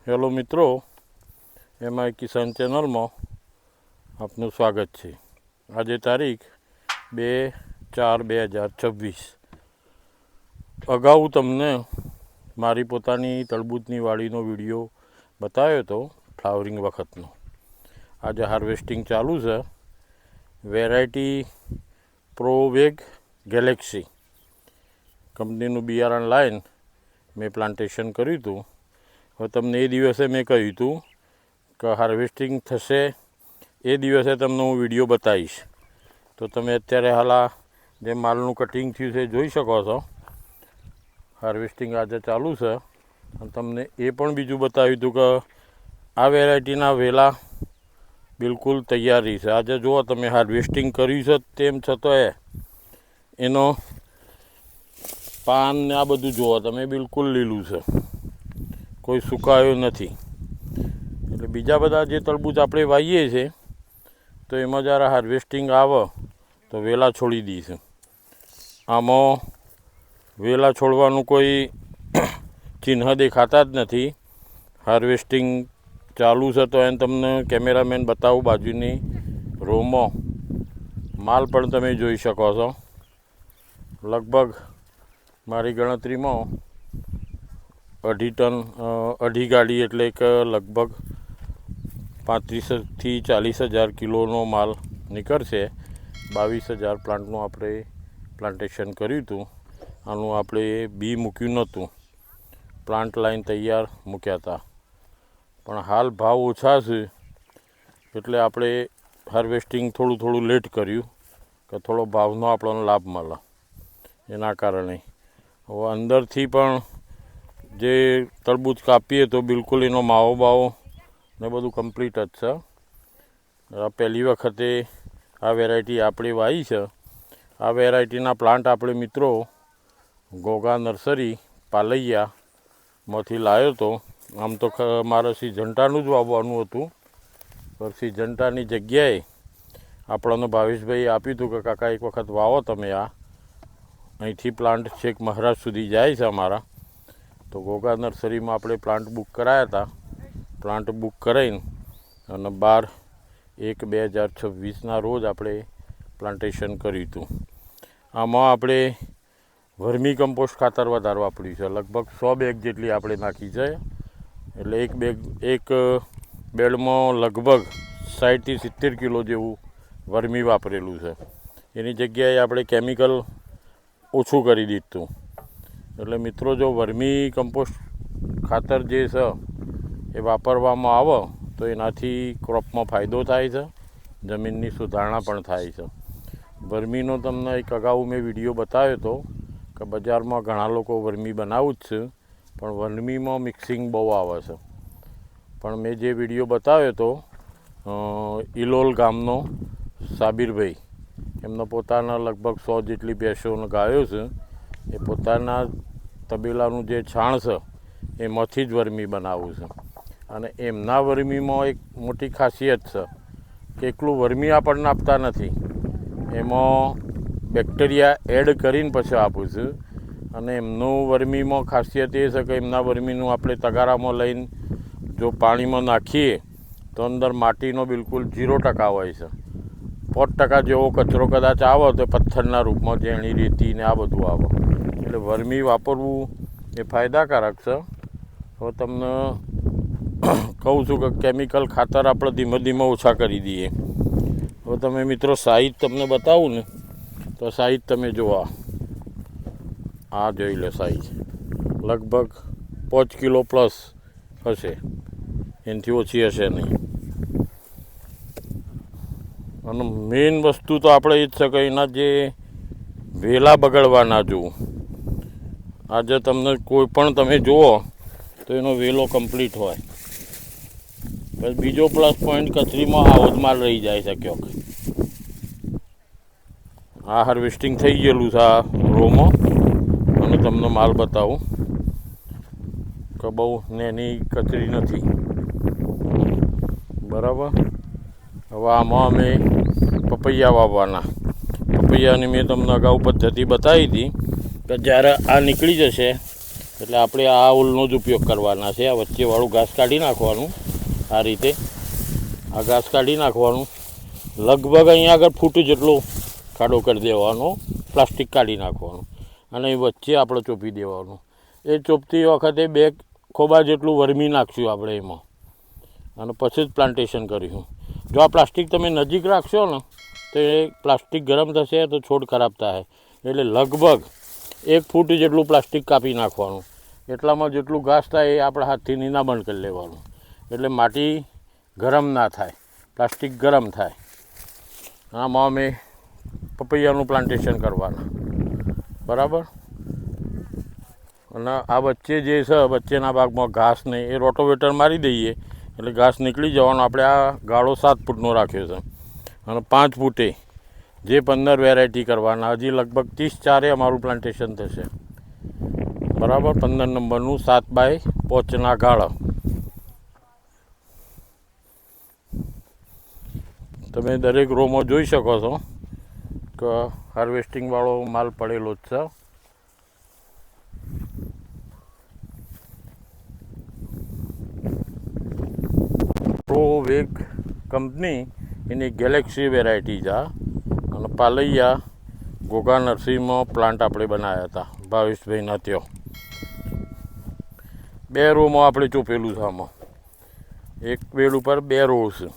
Hello મિત્રો, એમાં કિસાન ચેનલમાં આપનું સ્વાગત છે. આજે તારીખ 2/4/2026. અગાઉ તમને મારી પોતાની તરબૂચની વાડીનો વિડીયો બતાવ્યો હતો ફ્લાવરિંગ વખતનો. આજે હાર્વેસ્ટિંગ ચાલુ છે. વેરાયટી પ્રોવેગ ગેલેક્સી કંપનીનું બિયારણ લાઈન મેં પ્લાન્ટેશન કર્યું હતું. હવે તમને એ દિવસે મેં કહ્યું હતું કે હાર્વેસ્ટિંગ થશે એ દિવસે તમને હું વિડીયો બતાવીશ. તો તમે અત્યારે હાલ જે માલનું કટિંગ થયું છે જોઈ શકો છો. હાર્વેસ્ટિંગ આજે ચાલુ છે. અને તમને એ પણ બીજું બતાવ્યું હતું કે આ વેરાયટીના વેલા બિલકુલ તૈયારી છે. આજે જુઓ તમે હાર્વેસ્ટિંગ કર્યું છે તેમ છતાં એનો પાન ને આ બધું જુઓ તમે, બિલકુલ લીલું છે, કોઈ સુકાયો નથી. એટલે બીજા બધા જે તરબૂચ આપણે વાવીએ છીએ તો એમાં જ્યારે હાર્વેસ્ટિંગ આવે તો વેલા છોડી દઈશું. આમાં વેલા છોડવાનું કોઈ ચિહ્ન દેખાતા જ નથી. હાર્વેસ્ટિંગ ચાલુ છે તો એને તમને કેમેરામેન બતાવું. બાજુની રોમાં માલ પણ તમે જોઈ શકો છો. લગભગ મારી ગણતરીમાં 2.5 ટન, 2.5 ગાડી એટલે કે લગભગ 35,000 થી 40,000 કિલોનો માલ નીકળશે. 22,000 પ્લાન્ટનું આપણે પ્લાન્ટેશન કર્યું હતું. આનું આપણે બી મૂક્યું નહોતું, પ્લાન્ટ લાઈન તૈયાર મૂક્યા હતા. પણ હાલ ભાવ ઓછા છે એટલે આપણે હાર્વેસ્ટિંગ થોડું લેટ કર્યું કે થોડો ભાવનો આપણને લાભ મળે. એના કારણે હવે અંદરથી પણ જે તરબૂચ કાપીએ તો બિલકુલ એનો માવો બાવો ને બધું કમ્પ્લીટ જ છે. પહેલી વખતે આ વેરાયટી આપણે વાવી છે. આ વેરાયટીના પ્લાન્ટ આપણે મિત્રો ગોગા નર્સરી પાલૈયામાંથી લાવ્યો હતો. આમ તો મારે સિજન્ટાનું જ વાવવાનું હતું, પણ સિજન્ટાની જગ્યાએ આપણને ભાવેશભાઈ આપ્યું હતું કે કાકા એક વખત વાવો તમે. આ અહીંથી પ્લાન્ટ છેક મહારાષ્ટ્ર સુધી જાય છે અમારા. તો ગોગા નર્સરીમાં આપણે પ્લાન્ટ બુક કરાયા હતા. પ્લાન્ટ બુક કરાવીને અને 12/1/2026ના રોજ આપણે પ્લાન્ટેશન કર્યું હતું. આમાં આપણે વર્મી કમ્પોસ્ટ ખાતર વધારે વાપર્યું છે. લગભગ 100 બેગ જેટલી આપણે નાખી છે. એટલે એક બેડમાં લગભગ 60 થી 70 કિલો જેવું વર્મી વાપરેલું છે. એની જગ્યાએ આપણે કેમિકલ ઓછું કરી દીધું. એટલે મિત્રો જો વર્મી કમ્પોસ્ટ ખાતર જે છે એ વાપરવામાં આવે તો એનાથી ક્રોપમાં ફાયદો થાય છે, જમીનની સુધારણા પણ થાય છે. વર્મીનો તમને એક અગાઉ મેં વિડીયો બતાવ્યો હતો કે બજારમાં ઘણા લોકો વર્મી બનાવું જ છે, પણ વર્મીમાં મિક્સિંગ બહુ આવે છે. પણ મેં જે વિડીયો બતાવ્યો હતો ઇલોલ ગામનો સાબિરભાઈ, એમનો પોતાના લગભગ 100 જેટલી ભેંસોને ગાયો છે. એ પોતાના તબેલાનું જે છાણ છે એમાંથી જ વર્મી બનાવું છે. અને એમના વર્મીમાં એક મોટી ખાસિયત છે કે એકલું વર્મી આપણને આપતા નથી, એમાં બેક્ટેરિયા એડ કરીને પછી આપું છું. અને એમનું વર્મીમાં ખાસિયત એ છે કે એમના વર્મીનું આપણે તગારામાં લઈને જો પાણીમાં નાખીએ તો અંદર માટીનો બિલકુલ 0% હોય છે. 5% જેવો કચરો કદાચ આવે તો પથ્થરના રૂપમાં ઝેણી રેતી ને આ બધું આવે. એટલે વર્મી વાપરવું એ ફાયદાકારક છે. હવે તમને કહું છું કે કેમિકલ ખાતર આપણે ધીમે ધીમે ઓછા કરી દઈએ. હવે તમે મિત્રો સાઈઝ તમને બતાવું ને તો સાઈઝ તમે જોવા, આ જોઈ લો સાઈઝ લગભગ 5 કિલો પ્લસ હશે, એનાથી ઓછી હશે નહીં. અને મેઇન વસ્તુ તો આપણે એ જ છે કે એના જે વેલા બગડવા ના જોવું. આજે તમને કોઈ પણ તમે જુઓ તો એનો વેલો કમ્પ્લીટ હોય. પછી બીજો પ્લસ પોઈન્ટ કચરીમાં આવો જ માલ રહી જાય છે ક્યાંક. આ હાર્વેસ્ટિંગ થઈ ગયેલું છે આ રોમાં, અને તમને માલ બતાવું કે બહુ નેની કચરી નથી, બરાબર. હવે આમાં અમે પપૈયા વાવવાના. પપૈયાની મેં તમને અગાઉ પદ્ધતિ બતાવી હતી કે જ્યારે આ નીકળી જશે એટલે આપણે આ ઓલનો જ ઉપયોગ કરવાના છે. આ વચ્ચેવાળું ઘાસ કાઢી નાખવાનું, આ રીતે આ ઘાસ કાઢી નાખવાનું. લગભગ અહીંયા આગળ ફૂટ જેટલો ખાડો કરી દેવાનો, પ્લાસ્ટિક કાઢી નાખવાનું અને એ વચ્ચે આપણે ચોપી દેવાનું. એ ચોપતી વખતે 2 ખોબા જેટલું વરમી નાખશું આપણે એમાં અને પછી જ પ્લાન્ટેશન કરીશું. જો આ પ્લાસ્ટિક તમે નજીક રાખશો ને તો એ પ્લાસ્ટિક ગરમ થશે તો છોડ ખરાબ થાય. એટલે લગભગ 1 ફૂટ જેટલું પ્લાસ્ટિક કાપી નાખવાનું. એટલામાં જેટલું ઘાસ થાય એ આપણે હાથથી નિનામણ કરી લેવાનું, એટલે માટી ગરમ ના થાય, પ્લાસ્ટિક ગરમ થાય. આમાં અમે પપૈયાનું પ્લાન્ટેશન કરવાના, બરાબર. અને આ વચ્ચે જે છે વચ્ચેના ભાગમાં ઘાસ ને એ રોટોવેટર મારી દઈએ એટલે ઘાસ નીકળી જવાનો. આપણે આ ગાળો 7 ફૂટનો રાખ્યો છે અને 5 ફૂટે જે 15 વેરાયટી કરવાના. હજી લગભગ 30-4 અમારું પ્લાન્ટેશન થશે, બરાબર. 15 નંબરનું 7 બાય 5 ગાળા. તમે દરેક રોમાં જોઈ શકો છો કે હાર્વેસ્ટિંગવાળો માલ પડેલો જ છે. પ્રોવેગ કંપની એની ગેલેક્સી વેરાયટી છે અને પાલૈયા ઘોઘા નર્સરીમાં પ્લાન્ટ આપણે બનાવ્યા હતા ભાવેશભાઈના ત્યાં. 2 રોમાં આપણે ચોપેલું છે. આમાં એક બેડ ઉપર 2 રો છે.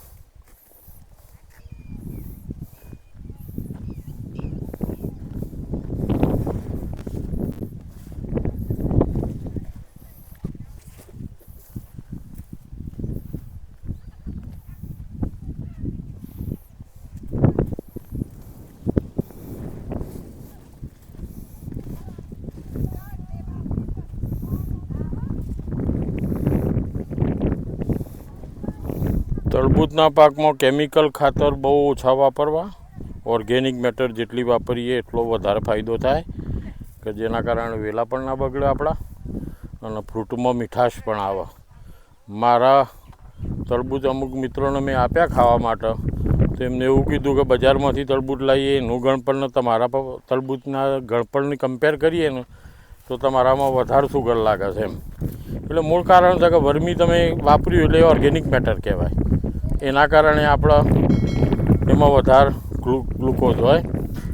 તરબૂચના પાકમાં કેમિકલ ખાતર બહુ ઓછા વાપરવા, ઓર્ગેનિક મેટર જેટલી વાપરીએ એટલો વધારે ફાયદો થાય કે જેના કારણે વેલા પણ ના બગડે આપણા અને ફ્રૂટમાં મીઠાશ પણ આવે. મારા તરબૂચ અમુક મિત્રોને મેં આપ્યા ખાવા માટે, તો એમને એવું કીધું કે બજારમાંથી તરબૂચ લાવીએ એનું ગણપણને તમારા તરબૂચના ગણપણની કમ્પેર કરીએ ને તો તમારામાં વધારે સુગર લાગે છે એમ. એટલે મૂળ કારણ છે કે વર્મી તમે વાપર્યું એટલે ઓર્ગેનિક મેટર કહેવાય. એના કારણે આપણા એમાં વધારે ગ્લુકોઝ હોય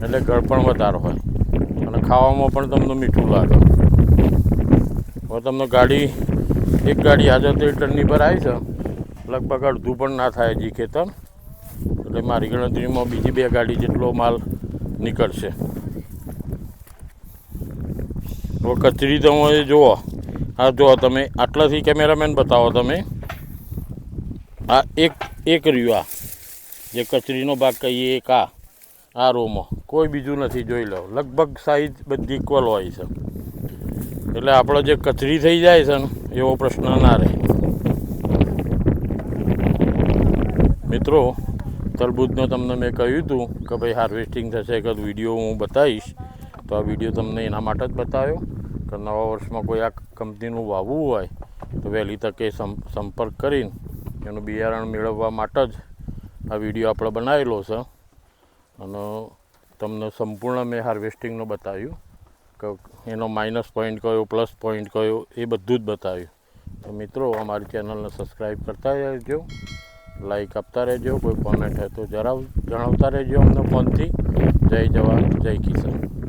એટલે ગળપણ વધારે હોય અને ખાવામાં પણ તમને મીઠું લાગે. હવે તમને એક ગાડી આજે 13 ટનની પર આવી છે, લગભગ અડધું પણ ના થાય હજી ખેતર. એટલે મારી ગણતરીમાં બીજી 2 ગાડી જેટલો માલ નીકળશે. હવે કચરી તમે જુઓ, આ જુઓ તમે આટલાથી કેમેરામેન બતાવો તમે. આ એક રહ્યું, આ જે કચરીનો ભાગ કહીએ એક આ રોમાં કોઈ બીજું નથી. જોઈ લો, લગભગ સાઈઝ બધી ઇક્વલ હોય છે. એટલે આપણો જે કચરી થઈ જાય છે ને એવો પ્રશ્ન ના રહે. મિત્રો, તરબૂચનો તમને મેં કહ્યું હતું કે ભાઈ હાર્વેસ્ટિંગ થશે કે વિડીયો હું બતાવીશ, તો આ વિડીયો તમને એના માટે જ બતાવ્યો કે નવા વર્ષમાં કોઈ આ કંપનીનું વાવવું હોય તો વહેલી તકે સંપર્ક કરીને એનું બિયારણ મેળવવા માટે જ આ વિડીયો આપણે બનાવેલો છે. અને તમને સંપૂર્ણ મેં હાર્વેસ્ટિંગનું બતાવ્યું કે એનો માઇનસ પોઈન્ટ કયો, પ્લસ પોઈન્ટ કયો, એ બધું જ બતાવ્યું. તો મિત્રો, અમારી ચેનલને સબસ્ક્રાઈબ કરતા રહેજો, લાઈક આપતા રહેજો, કોઈ કોમેન્ટ હોય તો જણાવતા રહેજો અમને ફોનથી. જય જવાન, જય કિસાન.